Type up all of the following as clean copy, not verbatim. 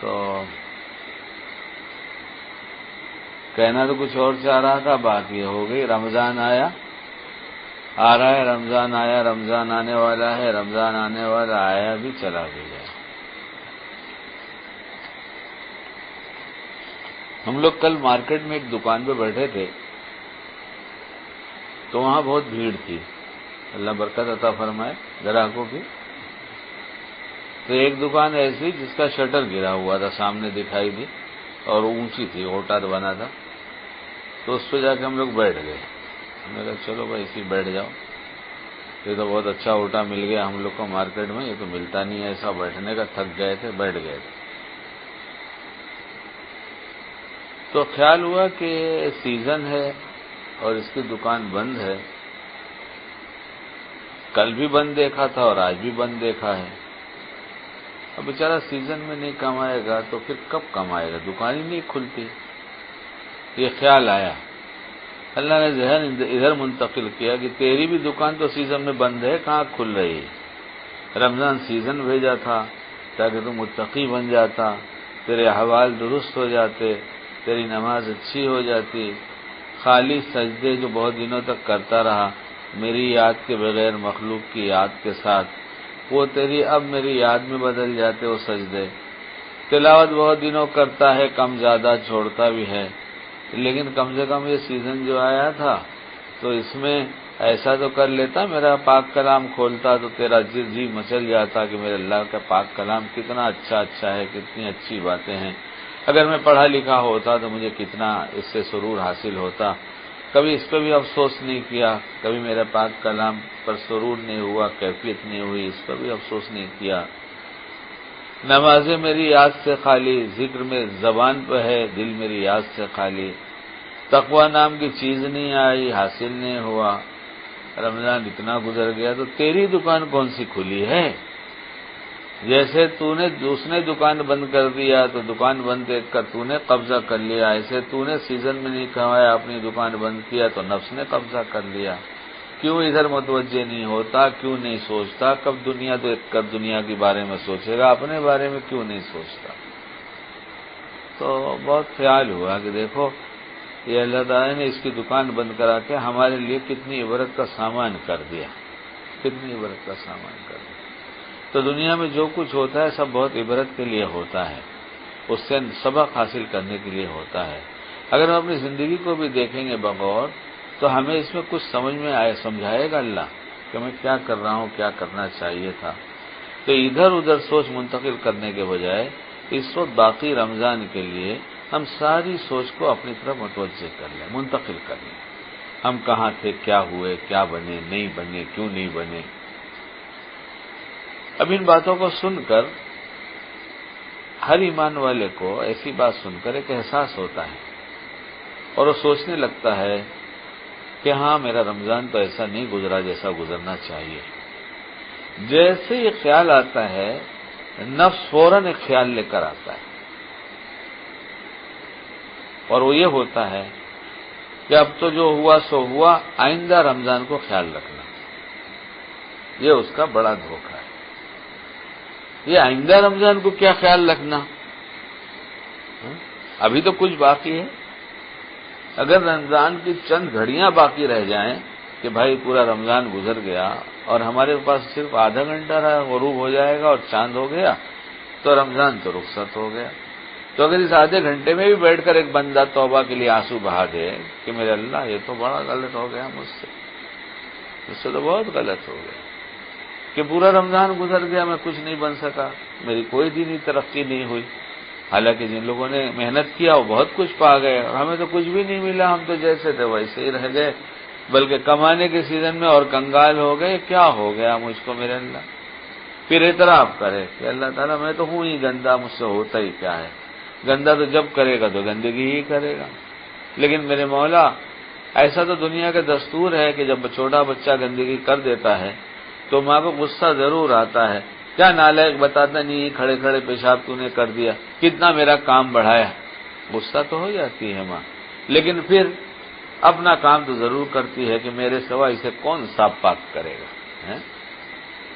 تو کہنا تو کچھ اور چاہ رہا تھا، باقی ہو گئی۔ رمضان آیا، آ رہا ہے، رمضان آیا، رمضان آنے والا ہے، رمضان آنے والا، آیا بھی چلا بھی گیا۔ ہم لوگ کل مارکیٹ میں ایک دکان پہ بیٹھے تھے، تو وہاں بہت بھیڑ تھی، اللہ برکت عطا فرمائے گراہکوں کی۔ تو ایک دکان ایسی جس کا شٹر گرا ہوا تھا، سامنے دکھائی دی، اور اونچی تھی، اوٹا بنا تھا، تو اس پہ جا کے ہم لوگ بیٹھ گئے۔ ہم نے کہا چلو بھائی اسی بیٹھ جاؤ، یہ تو بہت اچھا اوٹا مل گیا ہم لوگ کو مارکیٹ میں، یہ تو ملتا نہیں ہے ایسا بیٹھنے کا، تھک گئے تھے، بیٹھ گئے تھے۔ تو خیال ہوا کہ سیزن ہے اور اس کی دکان بند ہے، کل بھی بند دیکھا تھا اور آج بھی بند دیکھا ہے، اب بیچارہ سیزن میں نہیں کمائے گا تو پھر کب کمائے گا، دکان ہی نہیں کھلتی۔ یہ خیال آیا، اللہ نے ذہن ادھر منتقل کیا کہ تیری بھی دکان تو سیزن میں بند ہے، کہاں کھل رہی ہے؟ رمضان سیزن بھیجا تھا تاکہ تم متقی بن جاتا، تیرے احوال درست ہو جاتے، تیری نماز اچھی ہو جاتی، خالی سجدے جو بہت دنوں تک کرتا رہا میری یاد کے بغیر، مخلوق کی یاد کے ساتھ، وہ تیری اب میری یاد میں بدل جاتے وہ سجدے۔ تلاوت بہت دنوں کرتا ہے، کم زیادہ چھوڑتا بھی ہے، لیکن کم سے کم یہ سیزن جو آیا تھا تو اس میں ایسا تو کر لیتا، میرا پاک کلام کھولتا تو تیرا جی مچل جاتا کہ میرے اللہ کا پاک کلام کتنا اچھا ہے، کتنی اچھی باتیں ہیں، اگر میں پڑھا لکھا ہوتا تو مجھے کتنا اس سے سرور حاصل ہوتا۔ کبھی اس پہ بھی افسوس نہیں کیا، کبھی میرے پاک کلام پر سرور نہیں ہوا، کیفیت نہیں ہوئی، اس پر بھی افسوس نہیں کیا۔ نمازیں میری یاد سے خالی، ذکر میں زبان پہ ہے، دل میری یاد سے خالی، تقوی نام کی چیز نہیں آئی، حاصل نہیں ہوا۔ رمضان اتنا گزر گیا تو تیری دکان کون سی کھلی ہے؟ جیسے اس نے دکان بند کر دیا تو دکان بند دیکھ کر تو نے قبضہ کر لیا، ایسے تو نے سیزن میں نہیں کمایا، اپنی دکان بند کیا تو نفس نے قبضہ کر لیا۔ کیوں ادھر متوجہ نہیں ہوتا، کیوں نہیں سوچتا؟ کب دنیا دیکھ کر دنیا کے بارے میں سوچے گا، اپنے بارے میں کیوں نہیں سوچتا؟ تو بہت خیال ہوا کہ دیکھو یہ اللہ تعالیٰ نے اس کی دکان بند کرا کے ہمارے لیے کتنی عبرت کا سامان کر دیا، کتنی عبرت کا سامان کر دیا۔ تو دنیا میں جو کچھ ہوتا ہے سب بہت عبرت کے لیے ہوتا ہے، اس سے سبق حاصل کرنے کے لیے ہوتا ہے۔ اگر ہم اپنی زندگی کو بھی دیکھیں گے بغور تو ہمیں اس میں کچھ سمجھ میں سمجھائے گا اللہ کہ میں کیا کر رہا ہوں، کیا کرنا چاہیے تھا۔ تو ادھر ادھر سوچ منتقل کرنے کے بجائے اس وقت باقی رمضان کے لیے ہم ساری سوچ کو اپنی طرف متوجہ کر لیں، منتقل کر لیں۔ ہم کہاں تھے، کیا ہوئے، کیا بنے، نہیں بنے، کیوں نہیں بنے۔ اب ان باتوں کو سن کر ہر ایمان والے کو ایسی بات سن کر ایک احساس ہوتا ہے اور وہ سوچنے لگتا ہے کہ ہاں میرا رمضان تو ایسا نہیں گزرا جیسا گزرنا چاہیے۔ جیسے یہ خیال آتا ہے نفس فوراً ایک خیال لے کر آتا ہے، اور وہ یہ ہوتا ہے کہ اب تو جو ہوا سو ہوا، آئندہ رمضان کو خیال رکھنا۔ یہ اس کا بڑا دھوکہ ہے۔ یہ آئندہ رمضان کو کیا خیال رکھنا؟ ابھی تو کچھ باقی ہے۔ اگر رمضان کی چند گھڑیاں باقی رہ جائیں کہ بھائی پورا رمضان گزر گیا اور ہمارے پاس صرف آدھا گھنٹہ رہا، غروب ہو جائے گا اور چاند ہو گیا تو رمضان تو رخصت ہو گیا۔ تو اگر اس آدھے گھنٹے میں بھی بیٹھ کر ایک بندہ توبہ کے لیے آنسو بہا دے کہ میرے اللہ یہ تو بڑا غلط ہو گیا مجھ سے تو بہت غلط ہو گیا کہ پورا رمضان گزر گیا، میں کچھ نہیں بن سکا، میری کوئی دینی ترقی نہیں ہوئی، حالانکہ جن لوگوں نے محنت کیا وہ بہت کچھ پا گئے اور ہمیں تو کچھ بھی نہیں ملا، ہم تو جیسے تھے ویسے ہی رہ گئے، بلکہ کمانے کے سیزن میں اور کنگال ہو گئے، کیا ہو گیا مجھ کو میرے اللہ؟ پھر اعتراف کرے کہ اللہ تعالیٰ میں تو ہوں ہی گندا، مجھ سے ہوتا ہی کیا ہے، گندا تو جب کرے گا تو گندگی ہی کرے گا، لیکن میرے مولا ایسا تو دنیا کا دستور ہے کہ جب چھوٹا بچہ گندگی کر دیتا ہے تو ماں کو غصہ ضرور آتا ہے، کیا نالائق بتاتا نہیں، کھڑے کھڑے پیشاب تو نے کر دیا، کتنا میرا کام بڑھایا، غصہ تو ہو جاتی ہے ماں، لیکن پھر اپنا کام تو ضرور کرتی ہے کہ میرے سوا اسے کون صاف پاک کرے گا۔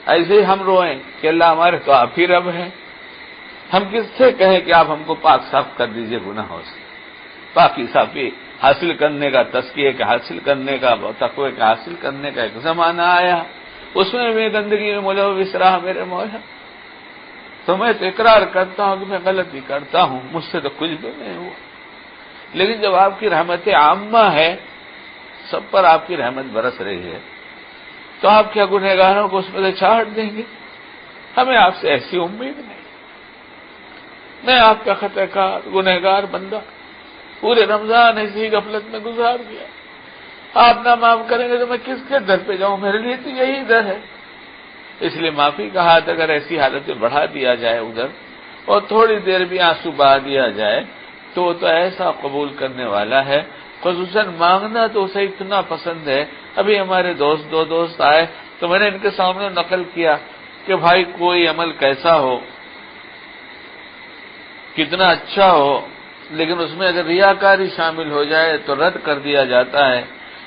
ایسے ہی ہم روئیں کہ اللہ ہمارے تو آپ ہی رب ہیں، ہم کس سے کہیں کہ آپ ہم کو پاک صاف کر دیجئے گناہوں سے؟ پاکی صافی حاصل کرنے کا، تزکیے کے حاصل کرنے کا، تقوی کے حاصل کرنے کا ایک زمانہ آیا، اس میں بھی گندگی میں ملوث رہا میرے مولا، تو میں تو اقرار کرتا ہوں کہ میں غلطی کرتا ہوں، مجھ سے تو کچھ بھی نہیں ہوا، لیکن جب آپ کی رحمت عامہ ہے، سب پر آپ کی رحمت برس رہی ہے، تو آپ کیا گنہگاروں کو اس میں سے چھاٹ دیں گے؟ ہمیں آپ سے ایسی امید نہیں۔ میں آپ کا خطا کار گنہگار بندہ پورے رمضان ایسی غفلت میں گزار دیا، آپ نہ معاف کریں گے تو میں کس کے در پہ جاؤں؟ میرے لیے تو یہی در ہے۔ اس لیے معافی کا ہاتھ اگر ایسی حالت میں بڑھا دیا جائے ادھر، اور تھوڑی دیر بھی آنسو بہا دیا جائے، تو وہ تو ایسا قبول کرنے والا ہے۔ خصوصاً مانگنا تو اسے اتنا پسند ہے۔ ابھی ہمارے دو دوست آئے تو میں نے ان کے سامنے نقل کیا کہ بھائی کوئی عمل کیسا ہو، کتنا اچھا ہو، لیکن اس میں اگر ریاکاری شامل ہو جائے تو رد کر دیا جاتا ہے،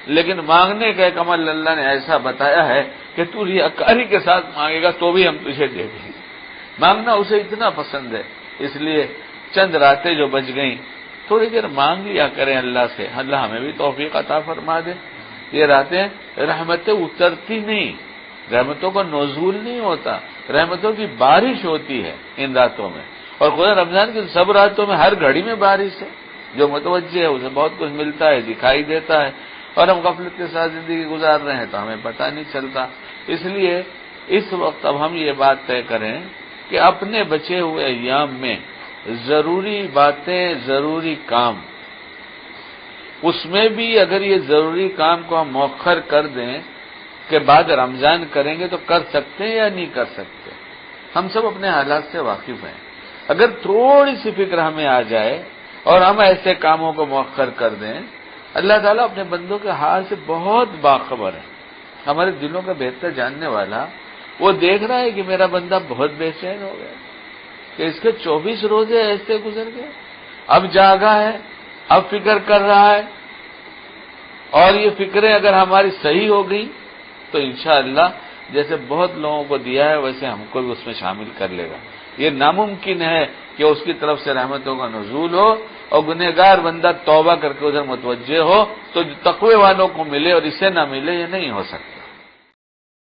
لیکن مانگنے کا ایک عمل اللہ نے ایسا بتایا ہے کہ تو ریاکاری کے ساتھ مانگے گا تو بھی ہم تجھے دے دیں گے۔ مانگنا اسے اتنا پسند ہے، اس لیے چند راتیں جو بچ گئیں تھوڑی دیر مانگ لیا کریں اللہ سے، اللہ ہمیں بھی توفیق عطا فرما دے۔ یہ راتیں رحمتیں اترتی نہیں، رحمتوں کا نزول نہیں ہوتا، رحمتوں کی بارش ہوتی ہے ان راتوں میں، اور خدا رمضان کی سب راتوں میں ہر گھڑی میں بارش ہے۔ جو متوجہ ہے اسے بہت کچھ ملتا ہے، دکھائی دیتا ہے، اور ہم غفلت کے ساتھ زندگی گزار رہے ہیں تو ہمیں پتہ نہیں چلتا۔ اس لیے اس وقت اب ہم یہ بات طے کریں کہ اپنے بچے ہوئے ایام میں ضروری باتیں، ضروری کام، اس میں بھی اگر یہ ضروری کام کو ہم مؤخر کر دیں کہ بعد رمضان کریں گے تو کر سکتے ہیں یا نہیں کر سکتے؟ ہم سب اپنے حالات سے واقف ہیں۔ اگر تھوڑی سی فکر ہمیں آ جائے اور ہم ایسے کاموں کو مؤخر کر دیں، اللہ تعالیٰ اپنے بندوں کے حال سے بہت باخبر ہے، ہمارے دلوں کا بہتر جاننے والا۔ وہ دیکھ رہا ہے کہ میرا بندہ بہت بے چین ہو گیا کہ اس کے 24 روزے ایسے گزر گئے، اب جاگا ہے، اب فکر کر رہا ہے، اور یہ فکریں اگر ہماری صحیح ہو گئی تو انشاءاللہ جیسے بہت لوگوں کو دیا ہے ویسے ہم کو بھی اس میں شامل کر لے گا۔ یہ ناممکن ہے کہ اس کی طرف سے رحمتوں کا نزول ہو اور گنہگار بندہ توبہ کر کے ادھر متوجہ ہو تو جو تقوی والوں کو ملے اور اسے نہ ملے، یہ نہیں ہو سکتا۔